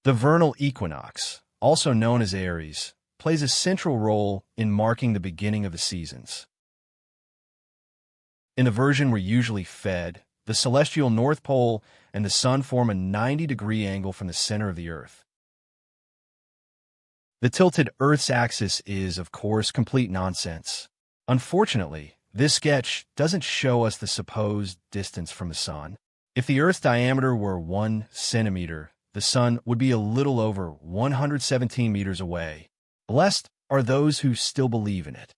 The vernal equinox, also known as Aries, plays a central role in marking the beginning of the seasons. In the version we're usually fed, the celestial North Pole and the Sun form a 90-degree angle from the center of the Earth. The tilted Earth's axis is, of course, complete nonsense. Unfortunately, this sketch doesn't show us the supposed distance from the Sun. If the Earth's diameter were 1 centimeter, the Sun would be a little over 117 meters away. Blessed are those who still believe in it.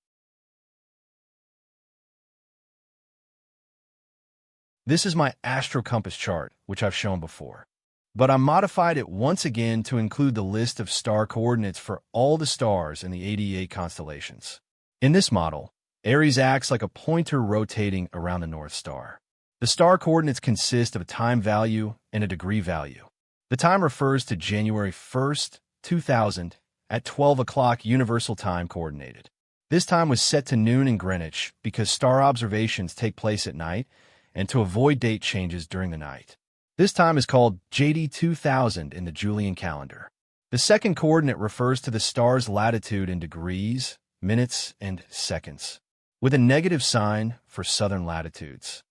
This is my astrocompass chart, which I've shown before. But I modified it once again to include the list of star coordinates for all the stars in the 88 constellations. In this model, Aries acts like a pointer rotating around the North Star. The star coordinates consist of a time value and a degree value. The time refers to January 1st, 2000, at 12 o'clock Universal Time Coordinated. This time was set to noon in Greenwich because star observations take place at night and to avoid date changes during the night. This time is called JD 2000 in the Julian calendar. The second coordinate refers to the star's latitude in degrees, minutes, and seconds, with a negative sign for southern latitudes.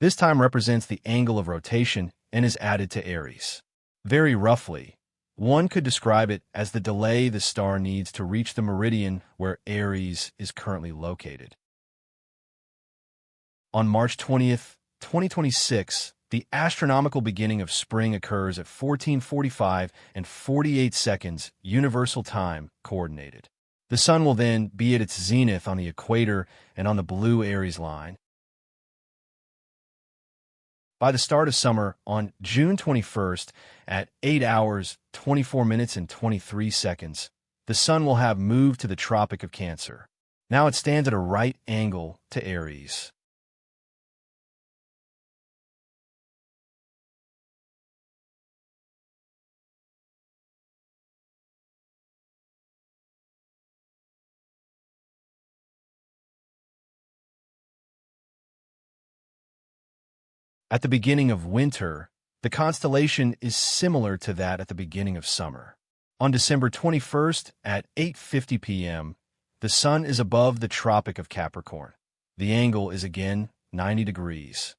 This time represents the angle of rotation and is added to Aries. Very roughly, one could describe it as the delay the star needs to reach the meridian where Aries is currently located. On March 20th, 2026, the astronomical beginning of spring occurs at 14:45 and 48 seconds Universal Time Coordinated. The Sun will then be at its zenith on the equator and on the blue Aries line. By the start of summer, on June 21st, at 8 hours, 24 minutes, and 23 seconds, the Sun will have moved to the Tropic of Cancer. Now it stands at a right angle to Aries. At the beginning of winter, the constellation is similar to that at the beginning of summer. On December 21st at 8:50 p.m., the Sun is above the Tropic of Capricorn. The angle is again 90 degrees.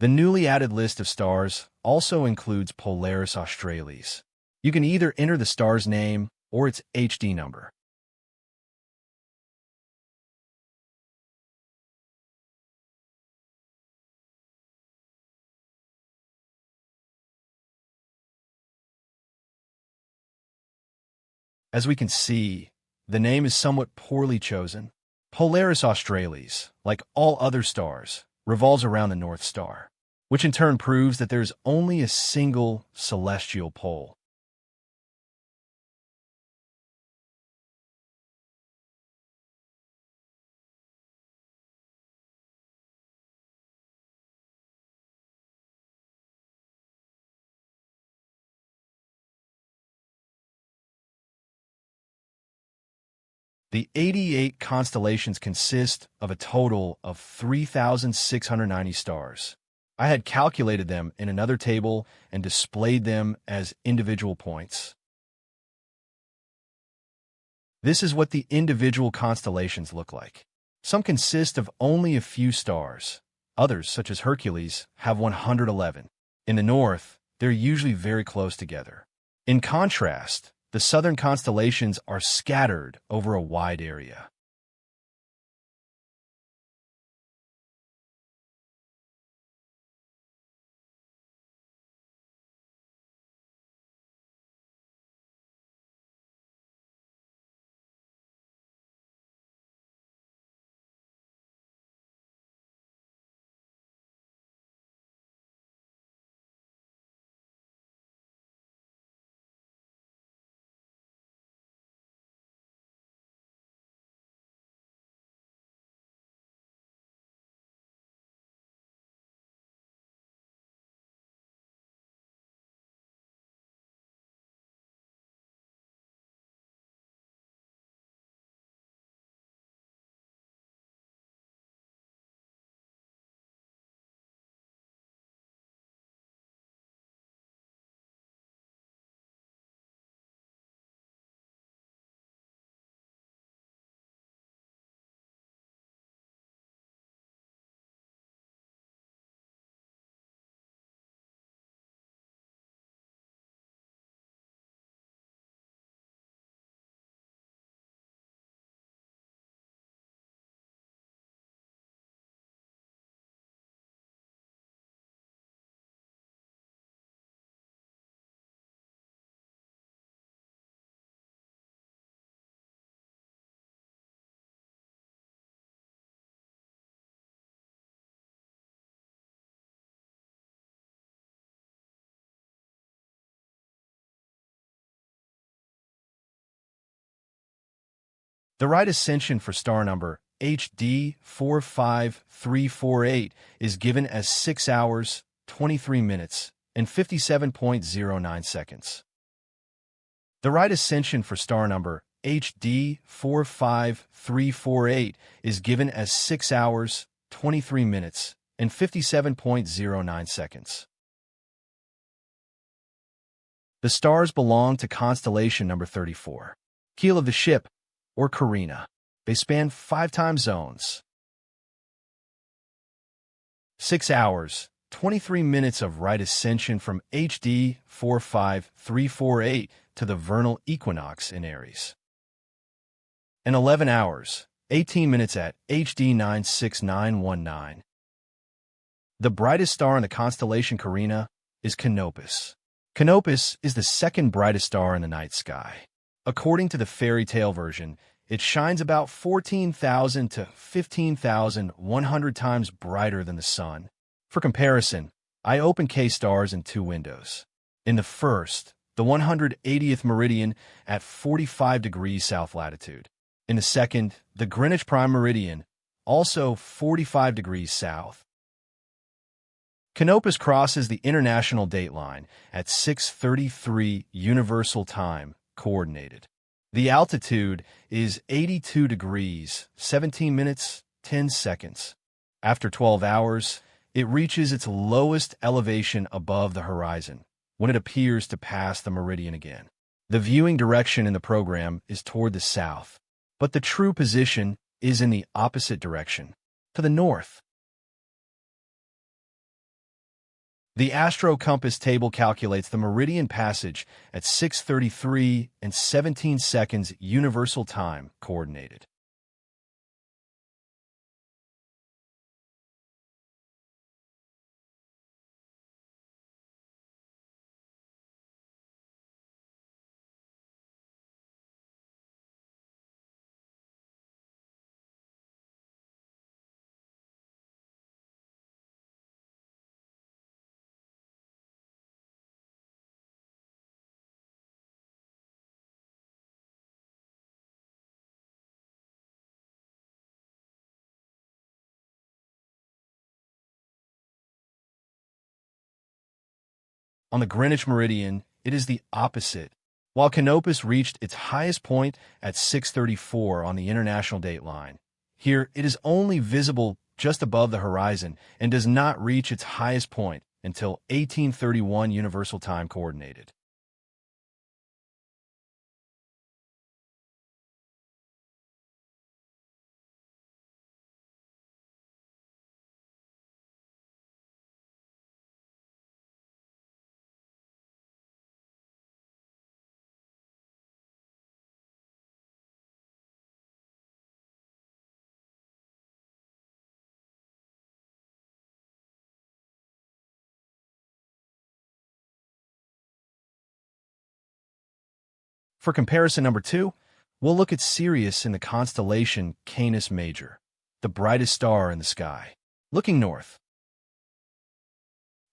The newly added list of stars also includes Polaris Australis. You can either enter the star's name or its HD number. As we can see, the name is somewhat poorly chosen. Polaris Australis, like all other stars, revolves around the North Star, which in turn proves that there's only a single celestial pole. The 88 constellations consist of a total of 3,690 stars. I had calculated them in another table and displayed them as individual points. This is what the individual constellations look like. Some consist of only a few stars. Others, such as Hercules, have 111. In the north, they're usually very close together. In contrast, the southern constellations are scattered over a wide area. The right ascension for star number HD 45348 is given as 6 hours, 23 minutes, and 57.09 seconds. The right ascension for star number HD 45348 is given as 6 hours, 23 minutes, and 57.09 seconds. The stars belong to constellation number 34, keel of the ship, or Carina. They span 5 time zones. 6 hours, 23 minutes of right ascension from HD 45348 to the vernal equinox in Aries. And 11 hours, 18 minutes at HD 96919. The brightest star in the constellation Carina is Canopus. Canopus is the second brightest star in the night sky. According to the fairy tale version, it shines about 14,000 to 15,100 times brighter than the sun. For comparison, I open K-stars in 2 windows. In the first, the 180th meridian at 45 degrees south latitude. In the second, the Greenwich prime meridian, also 45 degrees south. Canopus crosses the international dateline at 6:33 Universal Time, coordinated. The altitude is 82 degrees, 17 minutes, 10 seconds. After 12 hours, it reaches its lowest elevation above the horizon, when it appears to pass the meridian again. The viewing direction in the program is toward the south, but the true position is in the opposite direction, to the north. The astro compass table calculates the meridian passage at 6:33 and 17 seconds Universal Time, coordinated. On the Greenwich meridian, it is the opposite. While Canopus reached its highest point at 6:34 on the international dateline, here it is only visible just above the horizon and does not reach its highest point until 1831 Universal Time, coordinated. For comparison number 2, we'll look at Sirius in the constellation Canis Major, the brightest star in the sky. Looking north,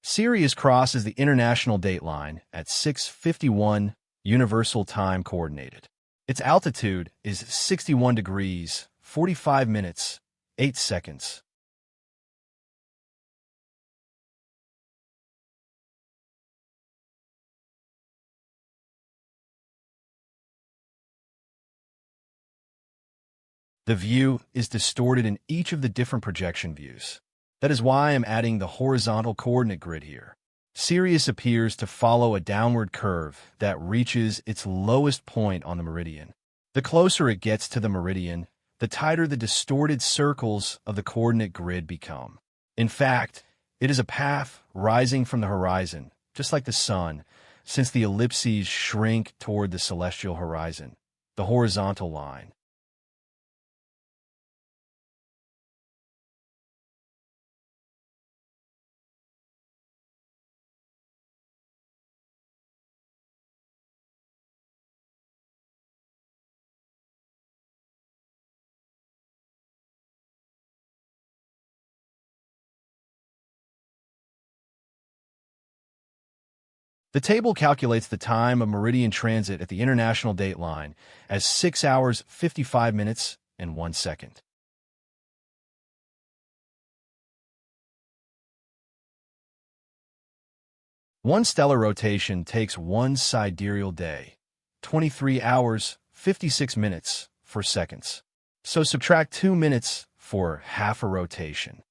Sirius crosses the international dateline at 6:51 Universal Time, coordinated. Its altitude is 61 degrees, 45 minutes, 8 seconds. The view is distorted in each of the different projection views. That is why I'm adding the horizontal coordinate grid here. Sirius appears to follow a downward curve that reaches its lowest point on the meridian. The closer it gets to the meridian, the tighter the distorted circles of the coordinate grid become. In fact, it is a path rising from the horizon, just like the sun, since the ellipses shrink toward the celestial horizon, the horizontal line. The table calculates the time of meridian transit at the international date line as 6 hours 55 minutes and 1 second. One stellar rotation takes one sidereal day, 23 hours 56 minutes 4 seconds. So subtract 2 minutes for half a rotation.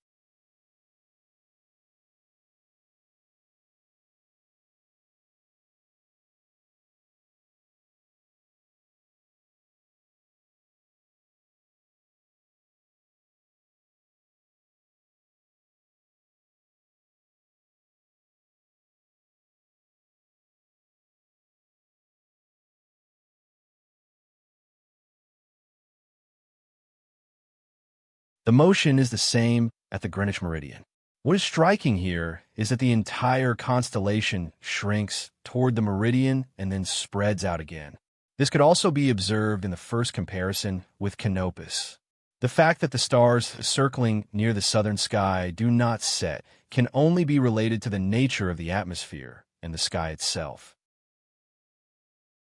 The motion is the same at the Greenwich meridian. What is striking here is that the entire constellation shrinks toward the meridian and then spreads out again. This could also be observed in the first comparison with Canopus. The fact that the stars circling near the southern sky do not set can only be related to the nature of the atmosphere and the sky itself.